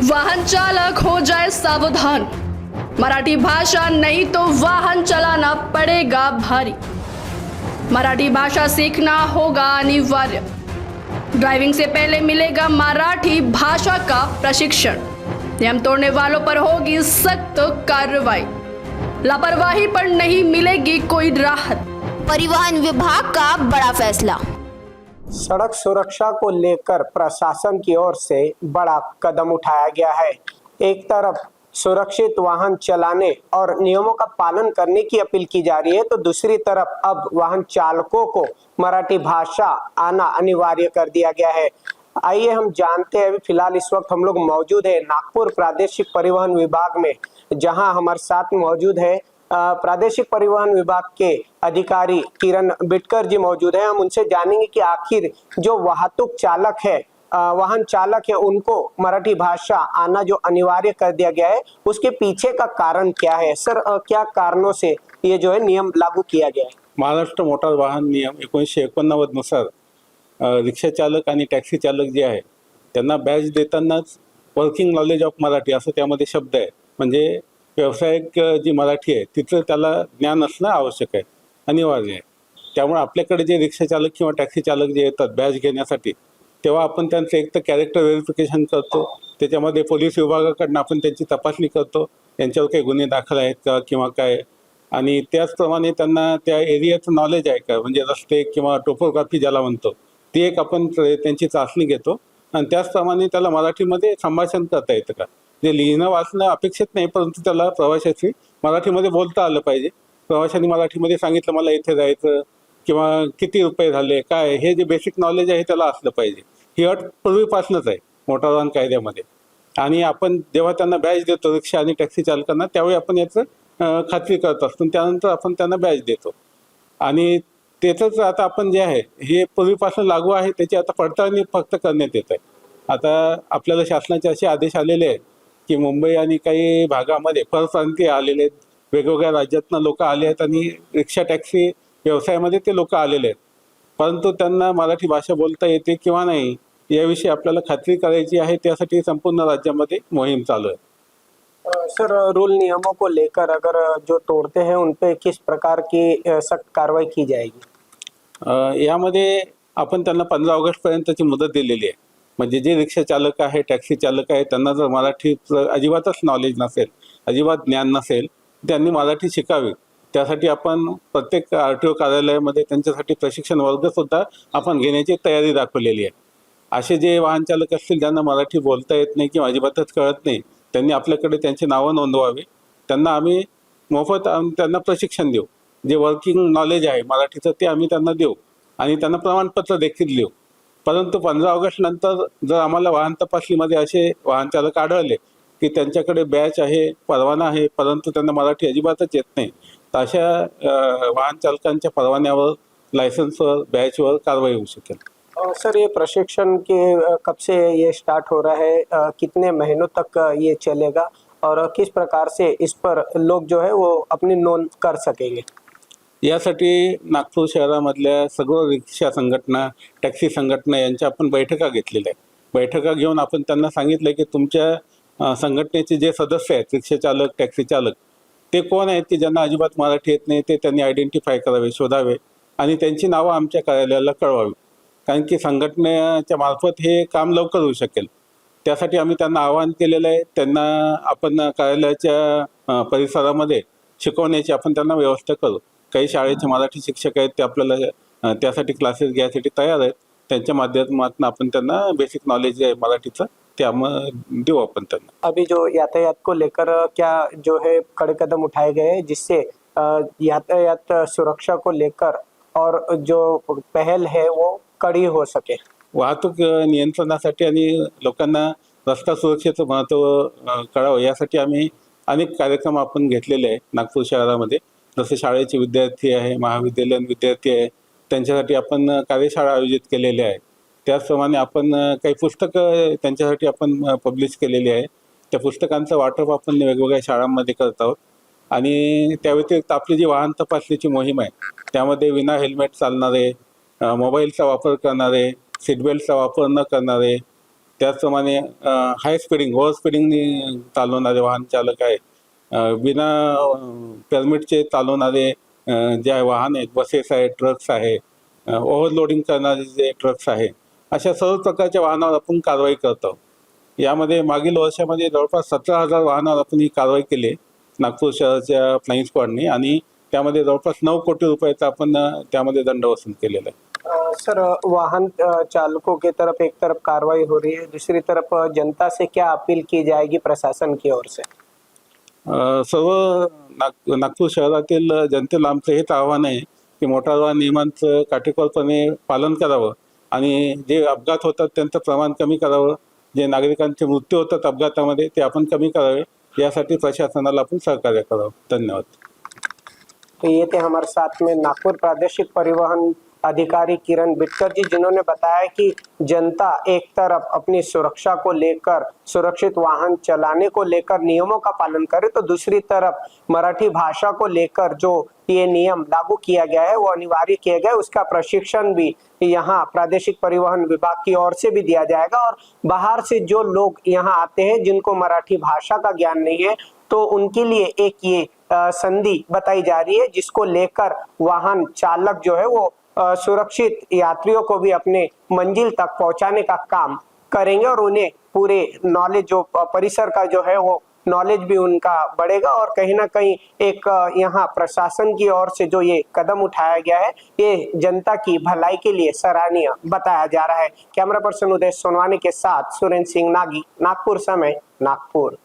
वाहन चालक हो जाए सावधान, मराठी भाषा नहीं तो वाहन चलाना पड़ेगा भारी। मराठी भाषा सीखना होगा अनिवार्य। ड्राइविंग से पहले मिलेगा मराठी भाषा का प्रशिक्षण। नियम तोड़ने वालों पर होगी सख्त कार्रवाई। लापरवाही पर नहीं मिलेगी कोई राहत। परिवहन विभाग का बड़ा फैसला। सड़क सुरक्षा को लेकर प्रशासन की ओर से बड़ा कदम उठाया गया है। एक तरफ सुरक्षित वाहन चलाने और नियमों का पालन करने की अपील की जा रही है, तो दूसरी तरफ अब वाहन चालकों को मराठी भाषा आना अनिवार्य कर दिया गया है। आइए हम जानते हैं। अभी फिलहाल इस वक्त हम लोग मौजूद है नागपुर प्रादेशिक परिवहन विभाग में, जहां हमारे साथ मौजूद है प्रादेशिक परिवहन विभाग के अधिकारी किरण बिटकर जी मौजूद हैं। हम उनसे जानेंगे कि आखिर जो वाहतुक चालक है, वाहन चालक है, उनको मराठी भाषा आना जो अनिवार्य कर दिया गया है, उसके पीछे का कारण क्या है। सर, क्या कारणों से ये जो है नियम लागू किया गया है? महाराष्ट्र मोटार वाहन नियम 1989 नुसार रिक्षा चालक आणि टॅक्सी चालक जे आहे त्यांना बॅच देतानाच वर्किंग नॉलेज ऑफ मराठी असं त्यामध्ये शब्द आहे. म्हणजे व्यावसायिक जी मराठी आहे तिचं त्याला ज्ञान असणं आवश्यक आहे, अनिवार्य आहे. त्यामुळे आपल्याकडे जे रिक्षा चालक किंवा टॅक्सी चालक जे येतात बॅच घेण्यासाठी, तेव्हा आपण त्यांचं एक तर कॅरेक्टर व्हेरिफिकेशन करतो. त्याच्यामध्ये पोलीस विभागाकडनं आपण त्यांची तपासणी करतो, यांच्यावर काही गुन्हे दाखल आहेत का किंवा काय. आणि त्याचप्रमाणे त्यांना त्या एरियाचं नॉलेज आहे का, म्हणजे रस्ते किंवा टोपोग्राफी ज्याला म्हणतो, ती एक आपण त्यांची चाचणी घेतो. आणि त्याचप्रमाणे त्याला मराठीमध्ये संभाषण करता येतं का, जे लिहिणं वाचणं अपेक्षित नाही, परंतु त्याला प्रवाशाशी मराठीमध्ये बोलता आलं पाहिजे. प्रवाशांनी मराठीमध्ये सांगितलं मला इथे जायचं किंवा किती रुपये झाले काय, हे जे बेसिक नॉलेज आहे त्याला असलं पाहिजे. ही अट पूर्वीपासूनच आहे मोटार वाहन कायद्यामध्ये. आणि आपण जेव्हा त्यांना बॅच देतो रिक्षा आणि टॅक्सी चालकांना, त्यावेळी आपण याचं खात्री करत असतो. त्यानंतर आपण त्यांना बॅच देतो. आणि त्याचंच आता आपण जे आहे हे पूर्वीपासून लागू आहे, त्याची आता पडताळणी फक्त करण्यात येत आहे. आता आपल्याला शासनाचे असे आदेश आलेले आहेत की मुंबई आणि काही भागामध्ये परप्रांतीय आलेले आहेत, वेगवेगळ्या राज्यातनं लोक आले आहेत आणि रिक्षा टॅक्सी व्यवसायामध्ये ते लोक आलेले आहेत. परंतु त्यांना मराठी भाषा बोलता येते किंवा नाही याविषयी आपल्याला खात्री करायची आहे. त्यासाठी संपूर्ण राज्यामध्ये मोहीम चालू आहे. सर, रूल नियमों को लेकर अगर जो तोड़ते हैं उन पे किस प्रकार की सख्त कार्रवाई की जाएगी? यामध्ये आपण त्यांना 15 ऑगस्टपर्यंतची मुदत दिलेली आहे. म्हणजे जे रिक्षा चालक आहे, टॅक्सी चालक आहे, त्यांना जर मराठीचं अजिबातच नॉलेज नसेल, अजिबात ज्ञान नसेल, त्यांनी मराठी शिकावी. त्यासाठी आपण प्रत्येक RTO कार्यालयामध्ये त्यांच्यासाठी प्रशिक्षण वर्गसुद्धा आपण घेण्याची तयारी दाखवलेली आहे. असे जे वाहन चालक असतील ज्यांना मराठी बोलता येत नाही किंवा अजिबातच कळत नाही, त्यांनी आपल्याकडे त्यांची नावं नोंदवावी. त्यांना आम्ही मोफत त्यांना प्रशिक्षण देऊ. जे वर्किंग नॉलेज आहे मराठीचं ते आम्ही त्यांना देऊ आणि त्यांना प्रमाणपत्र देखील देऊ. परंतु 15 ऑगस्ट नंतर जर आम्हाला वाहन तपासणीमध्ये असे वाहन चालक आढळले की त्यांच्याकडे बॅच आहे, परवाना आहे, परंतु त्यांना मराठी अजिबातच येत नाही, तर अशा वाहन चालकांच्या परवान्यावर, लायसन्सवर, बॅचवर कारवाई होऊ शकेल. सर, ये प्रशिक्षण के कब से ये स्टार्ट हो रहा है, कितने महीनों तक ये चलेगा और किस प्रकार से इस पर लोग जो है वो अपनी नोंद कर सकेंगे? यासाठी नागपूर शहरामधल्या सर्व रिक्षा संघटना, टॅक्सी संघटना यांच्या आपण बैठका घेतलेल्या आहेत. बैठका घेऊन आपण त्यांना सांगितलं की तुमच्या संघटनेचे जे सदस्य आहेत, रिक्षा चालक, टॅक्सी चालक, ते कोण आहेत की ज्यांना अजिबात मराठी येत नाही, ते त्यांनी आयडेंटिफाय करावे, शोधावे आणि त्यांची नावं आमच्या कार्यालयाला कळवावी. कारण की संघटनेच्या मार्फत हे काम लवकर होऊ शकेल. त्यासाठी आम्ही त्यांना आवाहन केलेलं आहे. त्यांना आपण कार्यालयाच्या परिसरामध्ये शिकवण्याची आपण त्यांना व्यवस्था करू. काही शाळेचे मराठी शिक्षक आहेत, ते आपल्याला त्यासाठी क्लासेस घ्यायसाठी तयार आहेत. त्यांच्या माध्यमातून आपण त्यांना बेसिक नॉलेज आहे मराठीचं ते देऊ आपण त्यांना. अभी जो यातायात को लेकर क्या जो है कड़े कदम उठाए गए हैं जिससे यातायात सुरक्षा को लेकर और जो पहल है वो कड़ी हो सके? वाहतूक नियंत्रणासाठी आणि लोकांना रस्ता सुरक्षेचं महत्त्व कळावं यासाठी आम्ही अनेक कार्यक्रम आपण घेतलेले आहे नागपूर शहरामध्ये. जसे शाळेचे विद्यार्थी आहे, महाविद्यालयीन विद्यार्थी आहे, त्यांच्यासाठी आपण कार्यशाळा आयोजित केलेल्या आहे. त्याचप्रमाणे आपण काही पुस्तकं त्यांच्यासाठी आपण पब्लिश केलेली आहे. त्या पुस्तकांचं वाटप आपण वेगवेगळ्या शाळांमध्ये करत आहोत. आणि त्या व्यतिरिक्त आपली जी वाहन तपासणीची मोहीम आहे त्यामध्ये विना हेल्मेट चालणारे, मोबाईलचा वापर करणारे, सीटबेल्टचा वापर न करणारे, त्याचप्रमाणे हाय स्पीडिंग ओव्हर स्पीडिंगने चालवणारे वाहन चालक आहे, बिना परमिटचे चालवणारे जे वाहन आहेत, बसेस आहे, ट्रक्स आहे, ओव्हरलोडिंग करणारे जे ट्रक्स आहे, अशा सर्व प्रकारच्या वाहनावर आपण कारवाई करतो. यामध्ये मागील वर्षामध्ये जवळपास 17,000 वाहनावर आपण ही कारवाई केली नागपूर शहराच्या फ्लाइंग स्क्वॉडने, आणि त्यामध्ये जवळपास 9 कोटी रुपयाचा आपण त्यामध्ये दंड वसूल केलेला आहे. सर, वाहन चालकों की तरफ एक तरफ कार्रवाई हो रही है, दूसरी तरफ जनता से क्या अपील की जाएगी प्रशासन की ओर से? सर्व नागपूर शहरातील जनतेला आमचं हेच आव्हान आहे की मोटार वाहन नियमांचं काटेकोरपणे पालन करावं आणि जे अपघात होतात त्यांचं प्रमाण कमी करावं, जे नागरिकांचे मृत्यू होतात अपघातामध्ये ते आपण कमी करावे, यासाठी प्रशासनाला आपण सहकार्य करावं. धन्यवाद. तो ये थे हमारे साथ में नागपुर प्रादेशिक परिवहन अधिकारी किरण बिटकर जी, जिन्होंने बताया कि जनता एक तरफ अपनी सुरक्षा को लेकर, सुरक्षित वाहन चलाने को लेकर नियमों का पालन करे, तो दूसरी तरफ मराठी भाषा को लेकर जो ये नियम लागू किया गया है वो अनिवार्य किया गया है, उसका प्रशिक्षण भी यहाँ प्रादेशिक परिवहन विभाग की ओर से भी दिया जाएगा। और बाहर से जो लोग यहाँ आते हैं जिनको मराठी भाषा का ज्ञान नहीं है, तो उनके लिए एक ये संधि बताई जा रही है, जिसको लेकर वाहन चालक जो है वो सुरक्षित यात्रियों को भी अपने मंजिल तक पहुंचाने का काम करेंगे और उन्हें पूरे नॉलेज, जो परिसर का जो है वो नॉलेज भी उनका बढ़ेगा। और कहीं ना कहीं एक यहाँ प्रशासन की ओर से जो ये कदम उठाया गया है, ये जनता की भलाई के लिए सराहनीय बताया जा रहा है। कैमरा पर्सन उदय सोनवानी के साथ सुरेंद्र सिंह नागी, नागपुर समय, नागपुर।